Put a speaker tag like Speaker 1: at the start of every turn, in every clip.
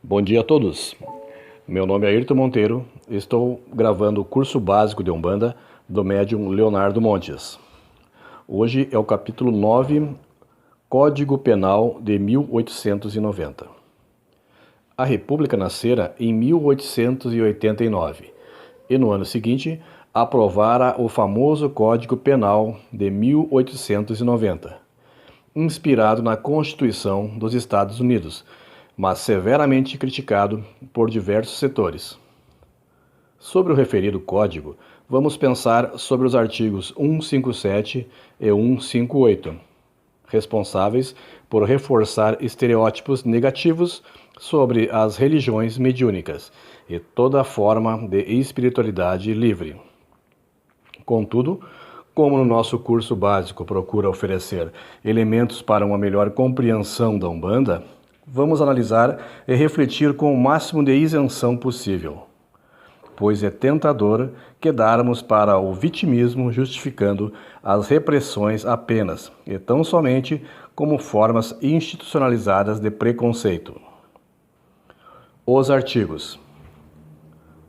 Speaker 1: Bom dia a todos. Meu nome é Ayrton Monteiro. Estou gravando o curso básico de Umbanda do médium Leonardo Montes. Hoje é o capítulo 9, Código Penal de 1890. A República nascera em 1889 e no ano seguinte aprovara o famoso Código Penal de 1890, inspirado na Constituição dos Estados Unidos, mas severamente criticado por diversos setores. Sobre o referido código, vamos pensar sobre os artigos 157 e 158, responsáveis por reforçar estereótipos negativos sobre as religiões mediúnicas e toda forma de espiritualidade livre. Contudo, como no nosso curso básico procura oferecer elementos para uma melhor compreensão da Umbanda, vamos analisar e refletir com o máximo de isenção possível, pois é tentador quedarmos para o vitimismo justificando as repressões apenas e tão somente como formas institucionalizadas de preconceito. Os artigos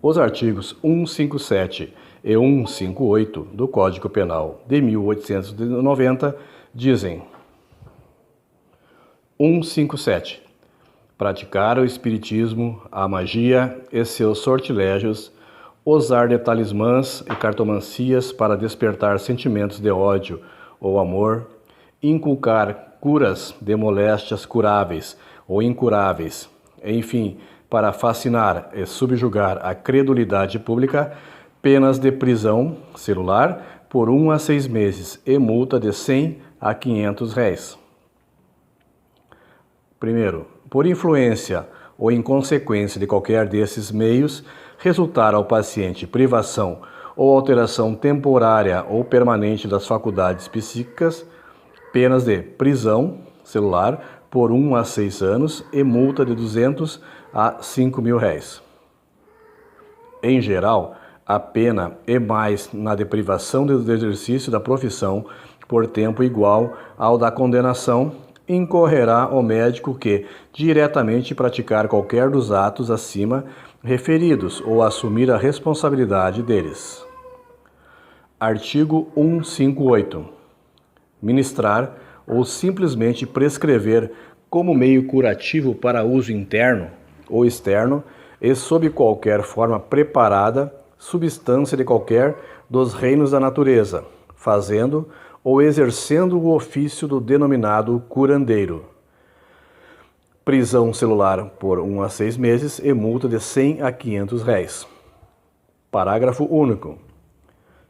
Speaker 1: 157 e 158 do Código Penal de 1890 dizem: 157. Praticar o espiritismo, a magia e seus sortilégios, usar de talismãs e cartomancias para despertar sentimentos de ódio ou amor, inculcar curas de moléstias curáveis ou incuráveis, enfim, para fascinar e subjugar a credulidade pública, penas de prisão celular por 1 a 6 meses e multa de R$100 a R$500. Primeiro, por influência ou em consequência de qualquer desses meios, resultar ao paciente privação ou alteração temporária ou permanente das faculdades psíquicas, penas de prisão celular por 1 a 6 anos e multa de R$200 a R$5.000. Em geral, a pena é mais na de privação do exercício da profissão por tempo igual ao da condenação. Incorrerá o médico que diretamente praticar qualquer dos atos acima referidos ou assumir a responsabilidade deles. Artigo 158. Ministrar ou simplesmente prescrever como meio curativo para uso interno ou externo e sob qualquer forma preparada, substância de qualquer dos reinos da natureza, fazendo ou exercendo o ofício do denominado curandeiro. Prisão celular por 1 a 6 meses e multa de R$100 a R$500. Parágrafo único.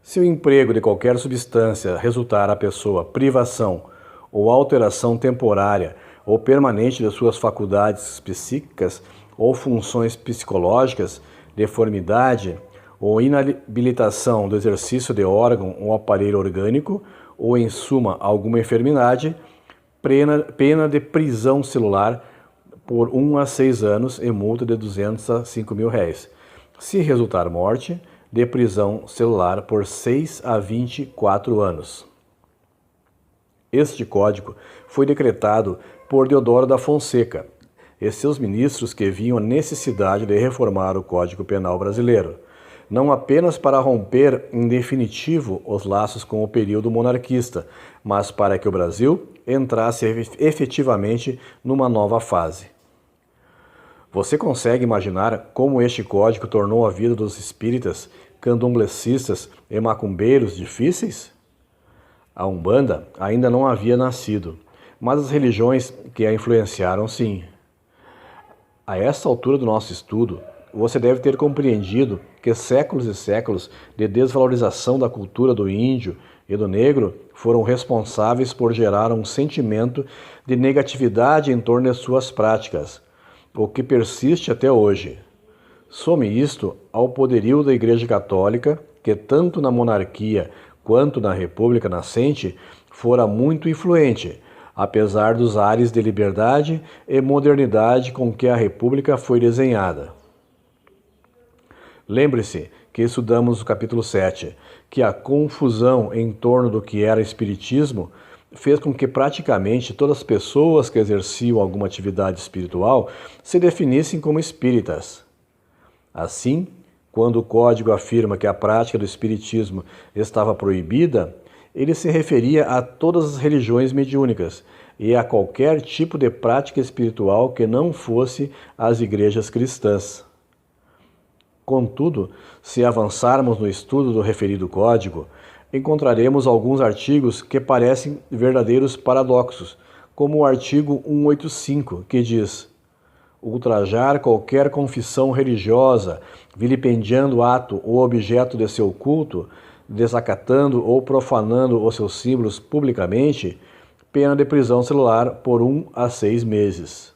Speaker 1: Se o emprego de qualquer substância resultar à pessoa privação ou alteração temporária ou permanente de suas faculdades psíquicas ou funções psicológicas, deformidade ou inabilitação do exercício de órgão ou aparelho orgânico, ou em suma alguma enfermidade, pena de prisão celular por 1 a 6 anos e multa de R$200 a R$5.000. Se resultar morte, de prisão celular por 6 a 24 anos. Este código foi decretado por Deodoro da Fonseca e seus ministros que viam a necessidade de reformar o Código Penal brasileiro, não apenas para romper em definitivo os laços com o período monarquista, mas para que o Brasil entrasse efetivamente numa nova fase. Você consegue imaginar como este código tornou a vida dos espíritas, candomblecistas e macumbeiros difíceis? A Umbanda ainda não havia nascido, mas as religiões que a influenciaram sim. A esta altura do nosso estudo, você deve ter compreendido que séculos e séculos de desvalorização da cultura do índio e do negro foram responsáveis por gerar um sentimento de negatividade em torno de suas práticas, o que persiste até hoje. Some isto ao poderio da Igreja Católica, que tanto na monarquia quanto na República nascente fora muito influente, apesar dos ares de liberdade e modernidade com que a República foi desenhada. Lembre-se que estudamos o capítulo 7, que a confusão em torno do que era espiritismo fez com que praticamente todas as pessoas que exerciam alguma atividade espiritual se definissem como espíritas. Assim, quando o Código afirma que a prática do espiritismo estava proibida, ele se referia a todas as religiões mediúnicas e a qualquer tipo de prática espiritual que não fosse as igrejas cristãs. Contudo, se avançarmos no estudo do referido código, encontraremos alguns artigos que parecem verdadeiros paradoxos, como o artigo 185, que diz: ultrajar qualquer confissão religiosa, vilipendiando o ato ou objeto de seu culto, desacatando ou profanando os seus símbolos publicamente, pena de prisão celular por 1 a 6 meses.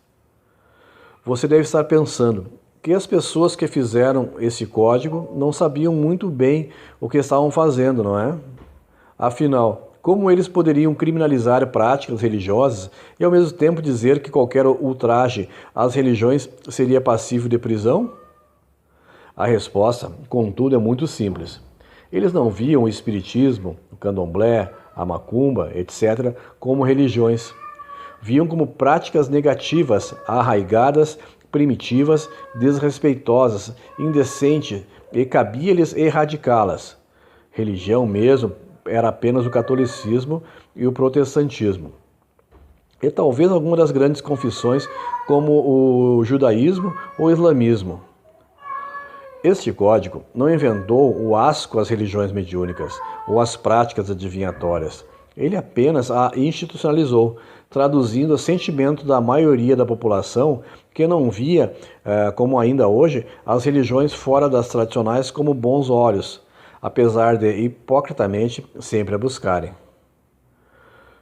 Speaker 1: Você deve estar pensando que as pessoas que fizeram esse código não sabiam muito bem o que estavam fazendo, não é? Afinal, como eles poderiam criminalizar práticas religiosas e ao mesmo tempo dizer que qualquer ultraje às religiões seria passível de prisão? A resposta, contudo, é muito simples. Eles não viam o espiritismo, o candomblé, a macumba, etc., como religiões. Viam como práticas negativas, arraigadas, primitivas, desrespeitosas, indecentes, e cabia-lhes erradicá-las. Religião mesmo era apenas o catolicismo e o protestantismo. E talvez alguma das grandes confissões, como o judaísmo ou o islamismo. Este código não inventou o asco às religiões mediúnicas ou às práticas adivinhatórias. Ele apenas a institucionalizou, traduzindo o sentimento da maioria da população que não via, como ainda hoje, as religiões fora das tradicionais como bons olhos, apesar de hipocritamente sempre a buscarem.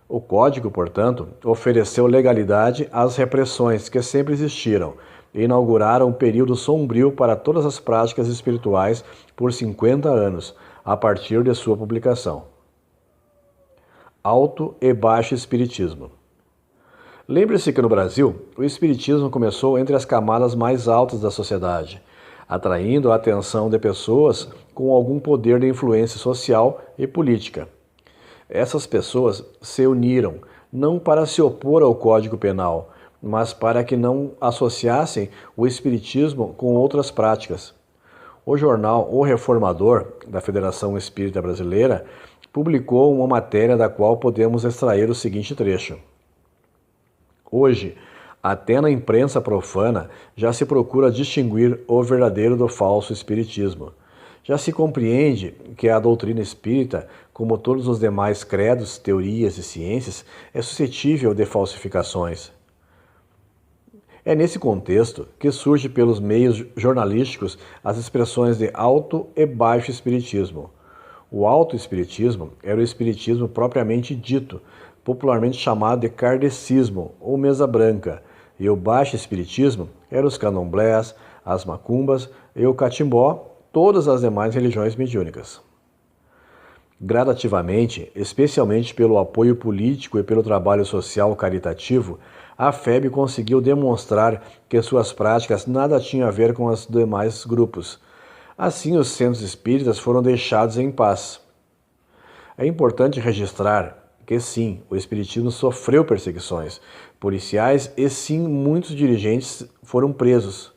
Speaker 1: O Código, portanto, ofereceu legalidade às repressões que sempre existiram e inauguraram um período sombrio para todas as práticas espirituais por 50 anos, a partir de sua publicação. Alto e Baixo Espiritismo. Lembre-se que no Brasil, o espiritismo começou entre as camadas mais altas da sociedade, atraindo a atenção de pessoas com algum poder de influência social e política. Essas pessoas se uniram não para se opor ao Código Penal, mas para que não associassem o espiritismo com outras práticas. O jornal O Reformador, da Federação Espírita Brasileira, publicou uma matéria da qual podemos extrair o seguinte trecho. Hoje, até na imprensa profana, já se procura distinguir o verdadeiro do falso espiritismo. Já se compreende que a doutrina espírita, como todos os demais credos, teorias e ciências, é suscetível de falsificações. É nesse contexto que surge pelos meios jornalísticos as expressões de alto e baixo espiritismo. O alto espiritismo era o espiritismo propriamente dito, popularmente chamado de kardecismo ou mesa branca, e o baixo espiritismo eram os candomblés, as macumbas e o catimbó, todas as demais religiões mediúnicas. Gradativamente, especialmente pelo apoio político e pelo trabalho social caritativo, a FEB conseguiu demonstrar que suas práticas nada tinham a ver com os demais grupos. Assim, os centros espíritas foram deixados em paz. É importante registrar que sim, o espiritismo sofreu perseguições policiais e sim, muitos dirigentes foram presos.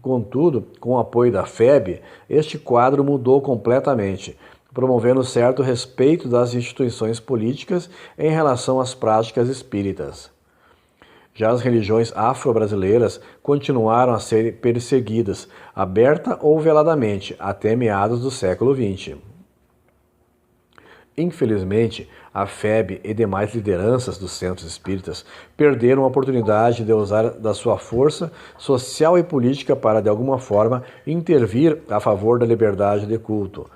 Speaker 1: Contudo, com o apoio da FEB, este quadro mudou completamente, promovendo certo respeito das instituições políticas em relação às práticas espíritas. Já as religiões afro-brasileiras continuaram a ser perseguidas, aberta ou veladamente, até meados do século XX. Infelizmente, a FEB e demais lideranças dos centros espíritas perderam a oportunidade de usar da sua força social e política para, de alguma forma, intervir a favor da liberdade de culto.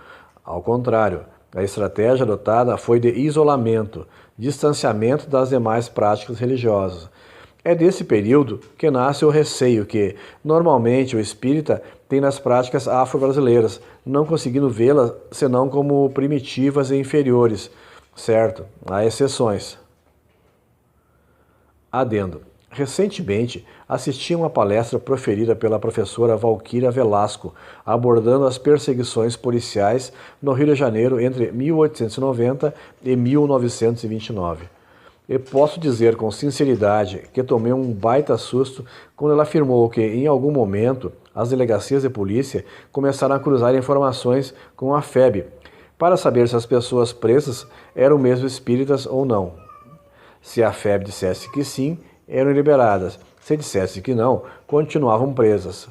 Speaker 1: Ao contrário, a estratégia adotada foi de isolamento, distanciamento das demais práticas religiosas. É desse período que nasce o receio que, normalmente, o espírita tem nas práticas afro-brasileiras, não conseguindo vê-las senão como primitivas e inferiores, certo? Há exceções. Adendo. Recentemente, assisti a uma palestra proferida pela professora Valquíria Velasco, abordando as perseguições policiais no Rio de Janeiro entre 1890 e 1929. E posso dizer com sinceridade que tomei um baita susto quando ela afirmou que, em algum momento, as delegacias de polícia começaram a cruzar informações com a FEB para saber se as pessoas presas eram mesmo espíritas ou não. Se a FEB dissesse que sim, eram liberadas. Se dissesse que não, continuavam presas.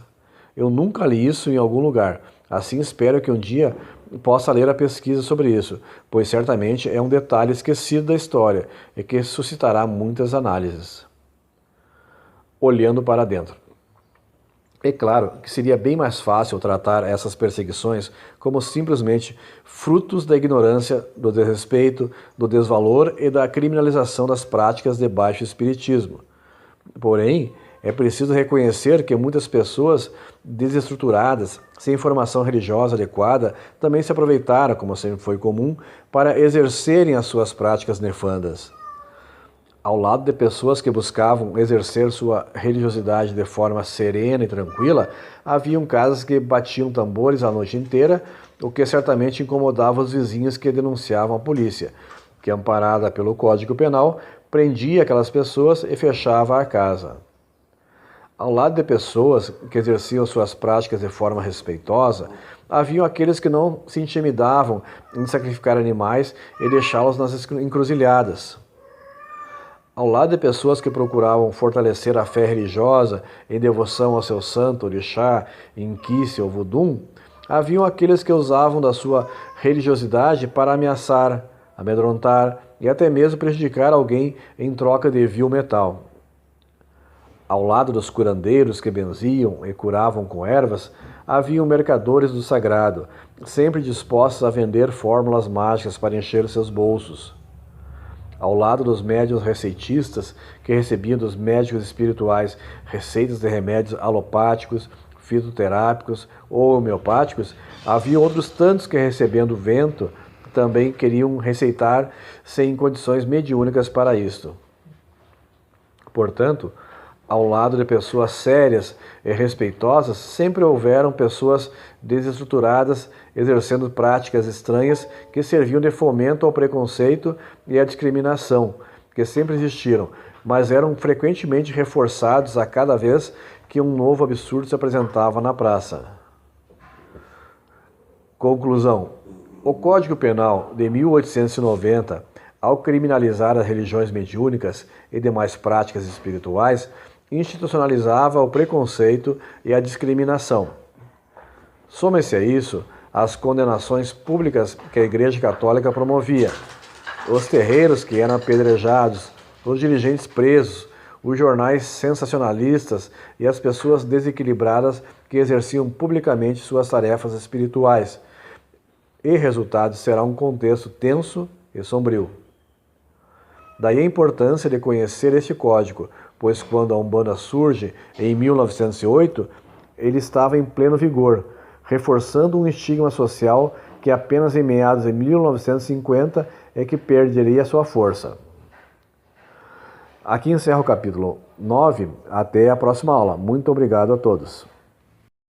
Speaker 1: Eu nunca li isso em algum lugar. Assim espero que um dia possa ler a pesquisa sobre isso, pois certamente é um detalhe esquecido da história e que suscitará muitas análises. Olhando para dentro. É claro que seria bem mais fácil tratar essas perseguições como simplesmente frutos da ignorância, do desrespeito, do desvalor e da criminalização das práticas de baixo espiritismo. Porém, é preciso reconhecer que muitas pessoas desestruturadas, sem formação religiosa adequada, também se aproveitaram, como sempre foi comum, para exercerem as suas práticas nefandas. Ao lado de pessoas que buscavam exercer sua religiosidade de forma serena e tranquila, haviam casas que batiam tambores a noite inteira, o que certamente incomodava os vizinhos que denunciavam a polícia, que, amparada pelo Código Penal, prendia aquelas pessoas e fechava a casa. Ao lado de pessoas que exerciam suas práticas de forma respeitosa, haviam aqueles que não se intimidavam em sacrificar animais e deixá-los nas encruzilhadas. Ao lado de pessoas que procuravam fortalecer a fé religiosa em devoção ao seu santo, orixá, inquice ou vodum, haviam aqueles que usavam da sua religiosidade para ameaçar, amedrontar e até mesmo prejudicar alguém em troca de vil metal. Ao lado dos curandeiros que benziam e curavam com ervas, haviam mercadores do sagrado, sempre dispostos a vender fórmulas mágicas para encher seus bolsos. Ao lado dos médiuns receitistas, que recebiam dos médicos espirituais receitas de remédios alopáticos, fitoterápicos ou homeopáticos, havia outros tantos que, recebendo vento, também queriam receitar sem condições mediúnicas para isto. Portanto, ao lado de pessoas sérias e respeitosas, sempre houveram pessoas desestruturadas exercendo práticas estranhas que serviam de fomento ao preconceito e à discriminação, que sempre existiram, mas eram frequentemente reforçados a cada vez que um novo absurdo se apresentava na praça. Conclusão: o Código Penal de 1890, ao criminalizar as religiões mediúnicas e demais práticas espirituais, institucionalizava o preconceito e a discriminação. Soma-se a isso as condenações públicas que a Igreja Católica promovia, os terreiros que eram apedrejados, os dirigentes presos, os jornais sensacionalistas e as pessoas desequilibradas que exerciam publicamente suas tarefas espirituais. E resultado será um contexto tenso e sombrio. Daí a importância de conhecer este código, pois quando a Umbanda surge em 1908, ele estava em pleno vigor, reforçando um estigma social que apenas em meados de 1950 é que perderia sua força. Aqui encerro o capítulo 9, até a próxima aula. Muito obrigado a todos.